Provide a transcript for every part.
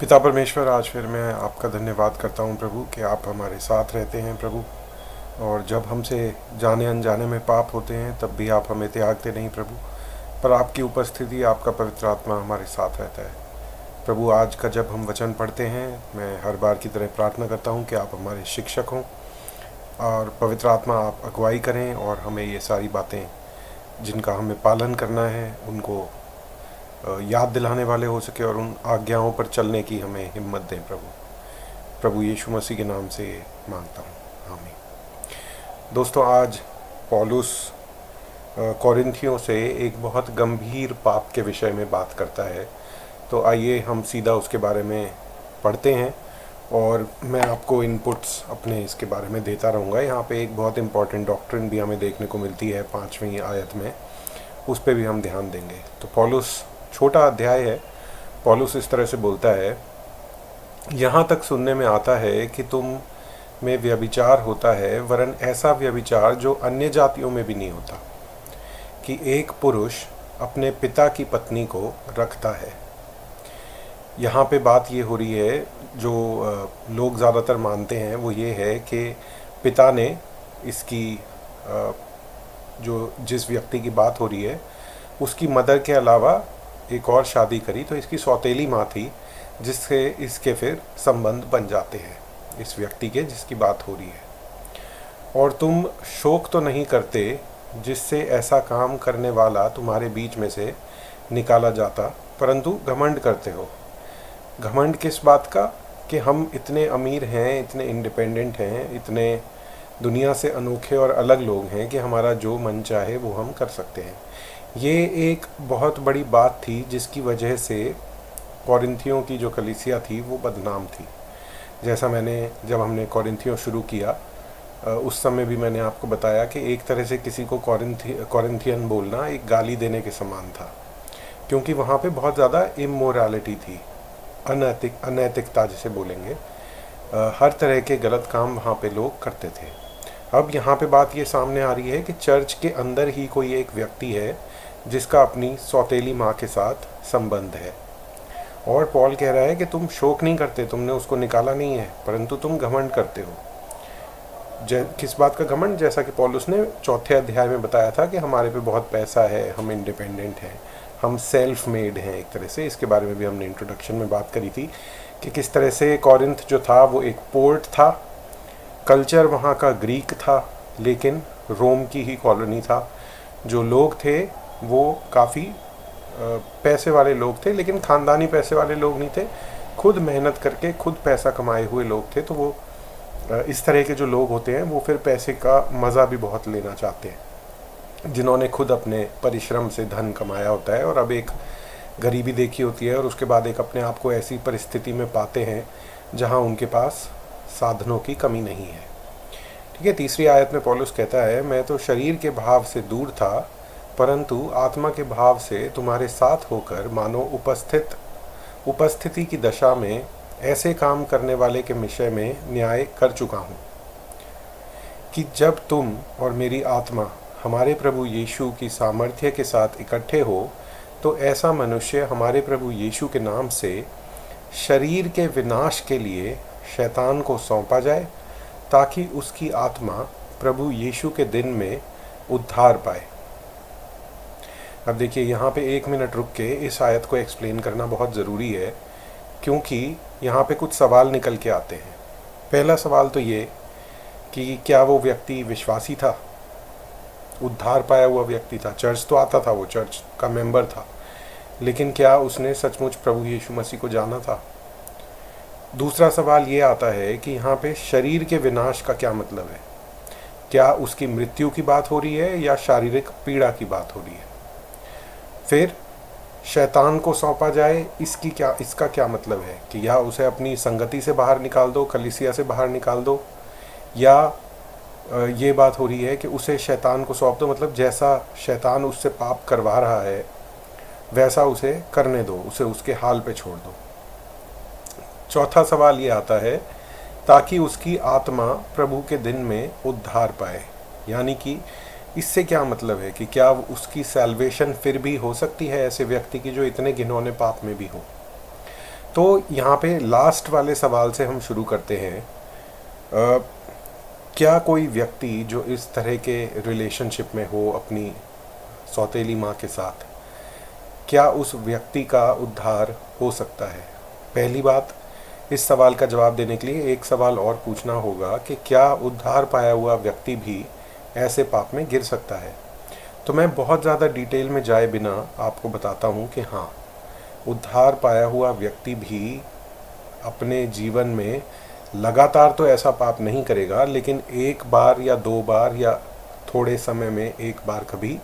पिता परमेश्वर, आज फिर मैं आपका धन्यवाद करता हूँ प्रभु कि आप हमारे साथ रहते हैं प्रभु। और जब हमसे जाने अनजाने में पाप होते हैं तब भी आप हमें त्यागते नहीं प्रभु, पर आपकी उपस्थिति, आपका पवित्र आत्मा हमारे साथ रहता है प्रभु। आज का जब हम वचन पढ़ते हैं, मैं हर बार की तरह प्रार्थना करता हूँ कि आप हमारे शिक्षक हों और पवित्र आत्मा आप अगुवाई करें और हमें ये सारी बातें जिनका हमें पालन करना है उनको याद दिलाने वाले हो सके और उन आज्ञाओं पर चलने की हमें हिम्मत दें प्रभु। प्रभु यीशु मसीह के नाम से मांगता हूँ, आमीन। दोस्तों, आज पौलुस कोरिन्थियों से एक बहुत गंभीर पाप के विषय में बात करता है। तो आइए हम सीधा उसके बारे में पढ़ते हैं और मैं आपको इनपुट्स अपने इसके बारे में देता रहूँगा। यहाँ पे एक बहुत इम्पॉर्टेंट डॉक्ट्रिन भी हमें देखने को मिलती है 5वीं आयत में, उस पर भी हम ध्यान देंगे। तो पौलुस, छोटा अध्याय है, पौलुस इस तरह से बोलता है, यहाँ तक सुनने में आता है कि तुम में व्यभिचार होता है, वरन ऐसा व्यभिचार जो अन्य जातियों में भी नहीं होता, कि एक पुरुष अपने पिता की पत्नी को रखता है। यहाँ पे बात ये हो रही है, जो लोग ज़्यादातर मानते हैं वो ये है कि पिता ने इसकी जो जिस व्यक्ति की बात हो रही है उसकी मदर के अलावा एक और शादी करी, तो इसकी सौतेली माँ थी, जिससे इसके फिर संबंध बन जाते हैं इस व्यक्ति के जिसकी बात हो रही है। और तुम शोक तो नहीं करते जिससे ऐसा काम करने वाला तुम्हारे बीच में से निकाला जाता, परंतु घमंड करते हो। घमंड किस बात का? कि हम इतने अमीर हैं, इतने इंडिपेंडेंट हैं, इतने दुनिया से अनोखे और अलग लोग हैं कि हमारा जो मन चाहे वो हम कर सकते हैं। ये एक बहुत बड़ी बात थी जिसकी वजह से कोरिन्थियों की जो कलीसिया थी वो बदनाम थी। जैसा जब हमने कोरिन्थियों शुरू किया उस समय भी मैंने आपको बताया कि एक तरह से किसी को कोरिन्थियन बोलना एक गाली देने के समान था, क्योंकि वहाँ पे बहुत ज़्यादा इमोरालिटी थी, अनैतिकता जिसे बोलेंगे। हर तरह के गलत काम वहाँ पे लोग करते थे। अब यहाँ पे बात ये सामने आ रही है कि चर्च के अंदर ही कोई एक व्यक्ति है जिसका अपनी सौतेली माँ के साथ संबंध है, और पॉल कह रहा है कि तुम शोक नहीं करते, तुमने उसको निकाला नहीं है, परंतु तुम घमंड करते हो। किस बात का घमंड? जैसा कि पौलुस ने 4थे अध्याय में बताया था कि हमारे पे बहुत पैसा है, हम इंडिपेंडेंट हैं, हम सेल्फ मेड हैं एक तरह से। इसके बारे में भी हमने इंट्रोडक्शन में बात करी थी कि किस तरह से कोरिन्थ जो था वो एक पोर्ट था, कल्चर वहाँ का ग्रीक था, लेकिन रोम की ही कॉलोनी था। जो लोग थे वो काफ़ी पैसे वाले लोग थे, लेकिन ख़ानदानी पैसे वाले लोग नहीं थे, खुद मेहनत करके खुद पैसा कमाए हुए लोग थे। तो वो इस तरह के जो लोग होते हैं वो फिर पैसे का मज़ा भी बहुत लेना चाहते हैं, जिन्होंने खुद अपने परिश्रम से धन कमाया होता है और अब एक गरीबी देखी होती है और उसके बाद एक अपने आप को ऐसी परिस्थिति में पाते हैं जहां उनके पास साधनों की कमी नहीं है। ठीक है, 3री आयत में पौलुस कहता है, मैं तो शरीर के भाव से दूर था, परंतु आत्मा के भाव से तुम्हारे साथ होकर मानो उपस्थिति की दशा में ऐसे काम करने वाले के विषय में न्याय कर चुका हूँ कि जब तुम और मेरी आत्मा हमारे प्रभु यीशु की सामर्थ्य के साथ इकट्ठे हो, तो ऐसा मनुष्य हमारे प्रभु यीशु के नाम से शरीर के विनाश के लिए शैतान को सौंपा जाए, ताकि उसकी आत्मा प्रभु यीशु के दिन में उद्धार पाए। अब देखिए, यहाँ पे 1 मिनट रुक के इस आयत को एक्सप्लेन करना बहुत ज़रूरी है, क्योंकि यहाँ पे कुछ सवाल निकल के आते हैं। पहला सवाल तो ये कि क्या वो व्यक्ति विश्वासी था, उद्धार पाया हुआ व्यक्ति था, चर्च तो आता था, वो चर्च का मेंबर था, लेकिन क्या उसने सचमुच प्रभु यीशु मसीह को जाना था? दूसरा सवाल ये आता है कि यहाँ पे शरीर के विनाश का क्या मतलब है? क्या उसकी मृत्यु की बात हो रही है या शारीरिक पीड़ा की बात हो रही है? फिर शैतान को सौंपा जाए, इसका क्या मतलब है? कि या उसे अपनी संगति से बाहर निकाल दो, कलीसिया से बाहर निकाल दो, या ये बात हो रही है कि उसे शैतान को सौंप दो, मतलब जैसा शैतान उससे पाप करवा रहा है वैसा उसे करने दो, उसे उसके हाल पे छोड़ दो। चौथा सवाल ये आता है, ताकि उसकी आत्मा प्रभु के दिन में उद्धार पाए, यानी कि इससे क्या मतलब है कि क्या उसकी सैल्वेशन फिर भी हो सकती है ऐसे व्यक्ति की जो इतने घिनौने पाप में भी हो? तो यहाँ पे लास्ट वाले सवाल से हम शुरू करते हैं। क्या कोई व्यक्ति जो इस तरह के रिलेशनशिप में हो अपनी सौतेली माँ के साथ, क्या उस व्यक्ति का उद्धार हो सकता है? पहली बात, इस सवाल का जवाब देने के लिए एक सवाल और पूछना होगा कि क्या उद्धार पाया हुआ व्यक्ति भी ऐसे पाप में गिर सकता है? तो मैं बहुत ज़्यादा डिटेल में जाए बिना आपको बताता हूँ कि हाँ, उद्धार पाया हुआ व्यक्ति भी अपने जीवन में लगातार तो ऐसा पाप नहीं करेगा, लेकिन एक बार या दो बार या थोड़े समय में एक बार कभी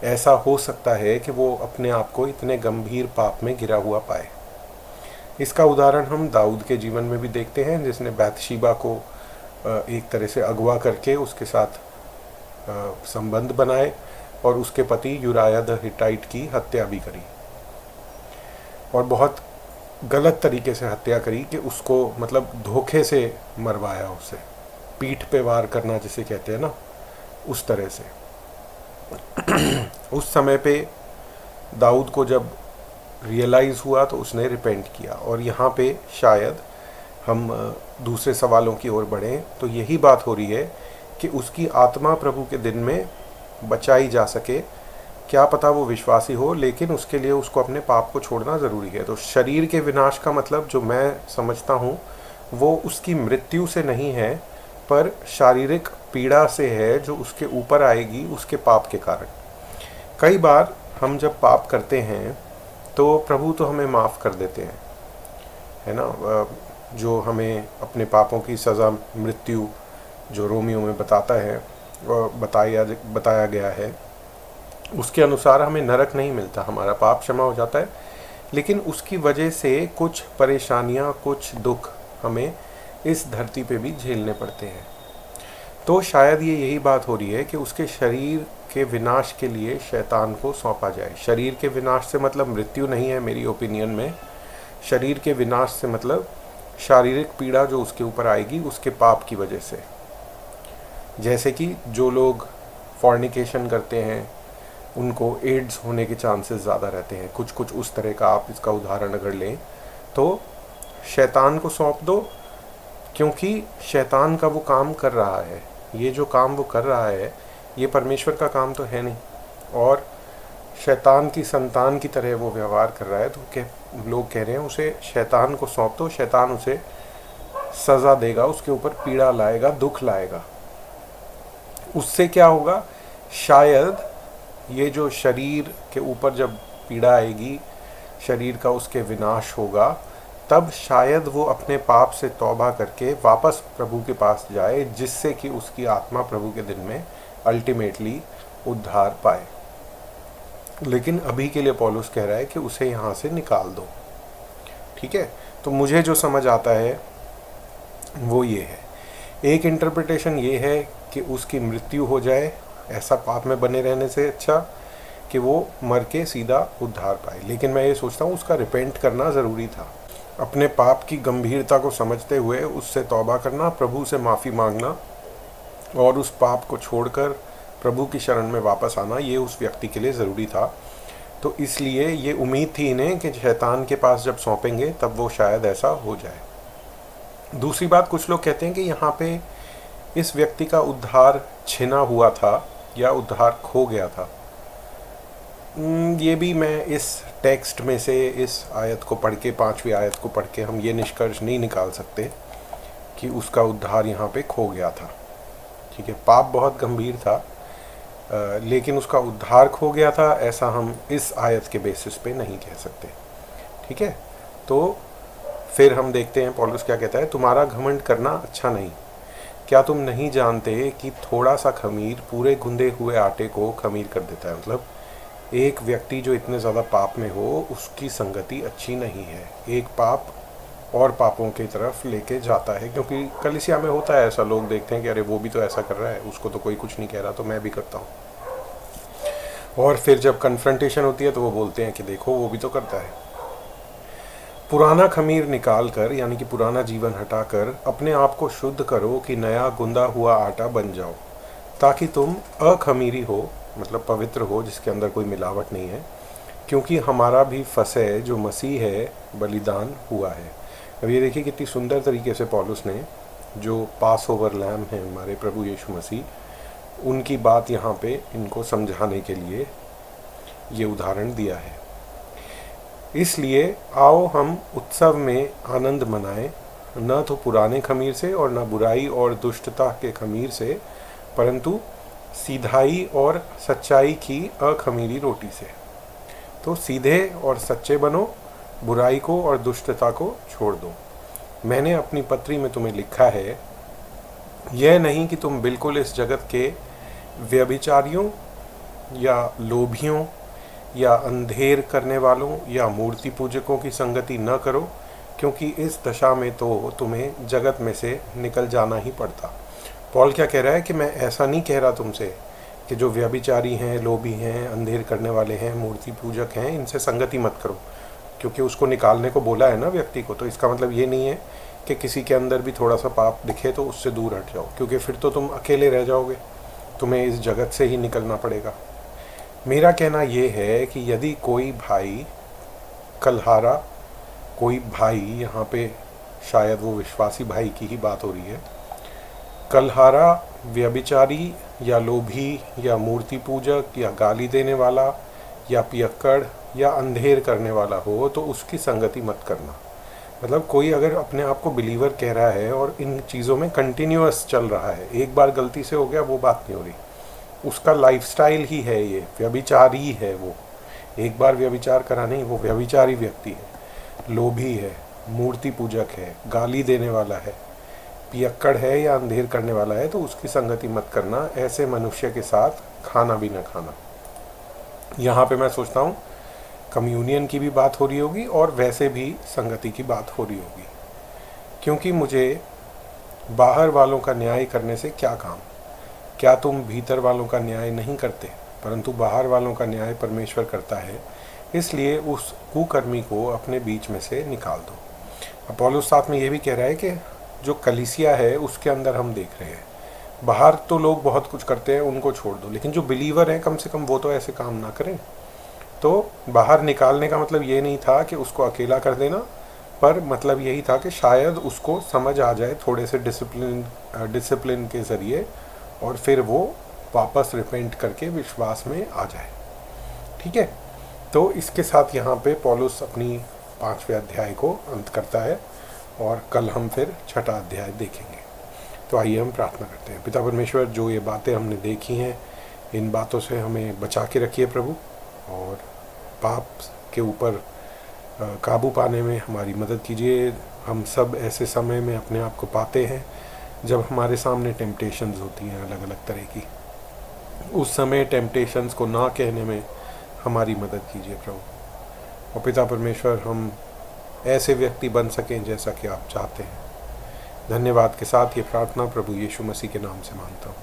ऐसा हो सकता है कि वो अपने आप को इतने गंभीर पाप में गिरा हुआ पाए। इसका उदाहरण हम दाऊद के जीवन में भी देखते हैं, जिसने बैतशीबा को एक तरह से अगवा करके उसके साथ संबंध बनाए और उसके पति यूराया द हिटाइट की हत्या भी करी, और बहुत गलत तरीके से हत्या करी कि उसको मतलब धोखे से मरवाया, उसे पीठ पे वार करना जिसे कहते हैं ना, उस तरह से। उस समय पे दाऊद को जब रियलाइज़ हुआ तो उसने रिपेंट किया। और यहाँ पे शायद हम दूसरे सवालों की ओर बढ़ें तो यही बात हो रही है कि उसकी आत्मा प्रभु के दिन में बचाई जा सके। क्या पता वो विश्वासी हो, लेकिन उसके लिए उसको अपने पाप को छोड़ना ज़रूरी है। तो शरीर के विनाश का मतलब जो मैं समझता हूँ वो उसकी मृत्यु से नहीं है, पर शारीरिक पीड़ा से है जो उसके ऊपर आएगी उसके पाप के कारण। कई बार हम जब पाप करते हैं तो प्रभु तो हमें माफ़ कर देते हैं, है ना। जो हमें अपने पापों की सज़ा मृत्यु जो रोमियो में बताता है, बताया गया है, उसके अनुसार हमें नरक नहीं मिलता, हमारा पाप क्षमा हो जाता है, लेकिन उसकी वजह से कुछ परेशानियां, कुछ दुख हमें इस धरती पे भी झेलने पड़ते हैं। तो शायद ये यही बात हो रही है कि उसके शरीर के विनाश के लिए शैतान को सौंपा जाए। शरीर के विनाश से मतलब मृत्यु नहीं है मेरी ओपिनियन में। शरीर के विनाश से मतलब शारीरिक पीड़ा जो उसके ऊपर आएगी उसके पाप की वजह से। जैसे कि जो लोग फॉर्निकेशन करते हैं उनको एड्स होने के चांसेस ज़्यादा रहते हैं, कुछ उस तरह का। आप इसका उदाहरण अगर लें तो शैतान को सौंप दो, क्योंकि शैतान का वो काम कर रहा है, ये जो काम वो कर रहा है ये परमेश्वर का काम तो है नहीं, और शैतान की संतान की तरह वो व्यवहार कर रहा है। तो लोग कह रहे हैं उसे शैतान को सौंप दो, शैतान उसे सज़ा देगा, उसके ऊपर पीड़ा लाएगा, दुख लाएगा। उससे क्या होगा, शायद ये जो शरीर के ऊपर जब पीड़ा आएगी, शरीर का उसके विनाश होगा, तब शायद वो अपने पाप से तौबा करके वापस प्रभु के पास जाए, जिससे कि उसकी आत्मा प्रभु के दिन में अल्टीमेटली उद्धार पाए। लेकिन अभी के लिए पौलुस कह रहा है कि उसे यहाँ से निकाल दो। ठीक है, तो मुझे जो समझ आता है वो ये है। एक इंटरप्रिटेशन ये है कि उसकी मृत्यु हो जाए, ऐसा पाप में बने रहने से अच्छा कि वो मर के सीधा उद्धार पाए। लेकिन मैं ये सोचता हूँ उसका रिपेंट करना ज़रूरी था। अपने पाप की गंभीरता को समझते हुए उससे तौबा करना, प्रभु से माफ़ी मांगना और उस पाप को छोड़कर प्रभु की शरण में वापस आना, ये उस व्यक्ति के लिए ज़रूरी था। तो इसलिए ये उम्मीद थी इन्हें कि शैतान के पास जब सौंपेंगे तब वो शायद ऐसा हो जाए। दूसरी बात, कुछ लोग कहते हैं कि यहाँ पे इस व्यक्ति का उद्धार छिना हुआ था या उद्धार खो गया था। ये भी मैं इस टेक्स्ट में से, इस आयत को पढ़ के, 5वीं आयत को पढ़ के हम ये निष्कर्ष नहीं निकाल सकते कि उसका उद्धार यहाँ पे खो गया था। ठीक है, पाप बहुत गंभीर था, लेकिन उसका उद्धार खो गया था, ऐसा हम इस आयत के बेसिस पे नहीं कह सकते। ठीक है, तो फिर हम देखते हैं पौलुस क्या कहता है। तुम्हारा घमंड करना अच्छा नहीं। क्या तुम नहीं जानते कि थोड़ा सा खमीर पूरे गुंदे हुए आटे को खमीर कर देता है। मतलब एक व्यक्ति जो इतने ज़्यादा पाप में हो उसकी संगति अच्छी नहीं है, एक पाप और पापों की तरफ लेके जाता है। क्योंकि कलीसिया में होता है ऐसा, लोग देखते हैं कि अरे वो भी तो ऐसा कर रहा है, उसको तो कोई कुछ नहीं कह रहा, तो मैं भी करता हूँ। और फिर जब कन्फ्रंटेशन होती है तो वो बोलते हैं कि देखो वो भी तो करता है। पुराना खमीर निकाल कर, यानी कि पुराना जीवन हटाकर अपने आप को शुद्ध करो कि नया गुंदा हुआ आटा बन जाओ, ताकि तुम अखमीरी हो, मतलब पवित्र हो, जिसके अंदर कोई मिलावट नहीं है, क्योंकि हमारा भी फसह जो मसीह है बलिदान हुआ है। अब ये देखिए कितनी सुंदर तरीके से पौलुस ने जो पास ओवर लैम है हमारे प्रभु यीशु मसीह, उनकी बात यहाँ पे इनको समझाने के लिए ये उदाहरण दिया है। इसलिए आओ हम उत्सव में आनंद मनाएं, न तो पुराने खमीर से और न बुराई और दुष्टता के खमीर से, परंतु सीधाई और सच्चाई की अखमीरी रोटी से। तो सीधे और सच्चे बनो, बुराई को और दुष्टता को छोड़ दो। मैंने अपनी पत्री में तुम्हें लिखा है, यह नहीं कि तुम बिल्कुल इस जगत के व्यभिचारियों या लोभियों या अंधेर करने वालों या मूर्ति पूजकों की संगति न करो, क्योंकि इस दशा में तो तुम्हें जगत में से निकल जाना ही पड़ता। पॉल क्या कह रहा है कि मैं ऐसा नहीं कह रहा तुमसे कि जो व्यभिचारी हैं, लोभी हैं, अंधेर करने वाले हैं, मूर्ति पूजक हैं, इनसे संगति मत करो, क्योंकि उसको निकालने को बोला है ना व्यक्ति को। तो इसका मतलब ये नहीं है कि किसी के अंदर भी थोड़ा सा पाप दिखे तो उससे दूर हट जाओ, क्योंकि फिर तो तुम अकेले रह जाओगे, तुम्हें इस जगत से ही निकलना पड़ेगा। मेरा कहना ये है कि यदि कोई भाई कलहारा, कोई भाई, यहाँ पे शायद वो विश्वासी भाई की ही बात हो रही है, कलहारा, व्यभिचारी या लोभी या मूर्ति पूजक या गाली देने वाला या पियक्कड़ या अंधेर करने वाला हो तो उसकी संगति मत करना। मतलब कोई अगर अपने आप को बिलीवर कह रहा है और इन चीज़ों में कंटिन्यूअस चल रहा है, एक बार गलती से हो गया वो बात नहीं हो रही, उसका लाइफस्टाइल ही है ये, व्यभिचारी है वो, एक बार व्यभिचार करा नहीं, वो व्यभिचारी व्यक्ति है, लोभी है, मूर्ति पूजक है, गाली देने वाला है, पियक्कड़ है या अंधेर करने वाला है, तो उसकी संगति मत करना। ऐसे मनुष्य के साथ खाना भी न खाना। यहाँ पे मैं सोचता हूँ कम्युनियन की भी बात हो रही होगी और वैसे भी संगति की बात हो रही होगी, क्योंकि मुझे बाहर वालों का न्याय करने से क्या काम। क्या तुम भीतर वालों का न्याय नहीं करते, परंतु बाहर वालों का न्याय परमेश्वर करता है, इसलिए उस कुकर्मी को अपने बीच में से निकाल दो। अब पौलुस साथ में ये भी कह रहा है कि जो कलीसिया है उसके अंदर हम देख रहे हैं, बाहर तो लोग बहुत कुछ करते हैं, उनको छोड़ दो, लेकिन जो बिलीवर हैं कम से कम वो तो ऐसे काम ना करें। तो बाहर निकालने का मतलब ये नहीं था कि उसको अकेला कर देना, पर मतलब यही था कि शायद उसको समझ आ जाए थोड़े से डिसिप्लिन के ज़रिए, और फिर वो वापस रिपेंट करके विश्वास में आ जाए। ठीक है, तो इसके साथ यहाँ पे पौलुस अपनी 5वें अध्याय को अंत करता है और कल हम फिर 6ठा अध्याय देखेंगे। तो आइए हम प्रार्थना करते हैं। पिता परमेश्वर, जो ये बातें हमने देखी हैं, इन बातों से हमें बचा के रखिए प्रभु, और पाप के ऊपर काबू पाने में हमारी मदद कीजिए। हम सब ऐसे समय में अपने आप को पाते हैं जब हमारे सामने टेम्पटेशंस होती हैं अलग अलग तरह की। उस समय टेम्पटेशंस को ना कहने में हमारी मदद कीजिए प्रभु। और पिता परमेश्वर, हम ऐसे व्यक्ति बन सकें जैसा कि आप चाहते हैं। धन्यवाद के साथ ये प्रार्थना प्रभु यीशु मसीह के नाम से मांगता हूँ।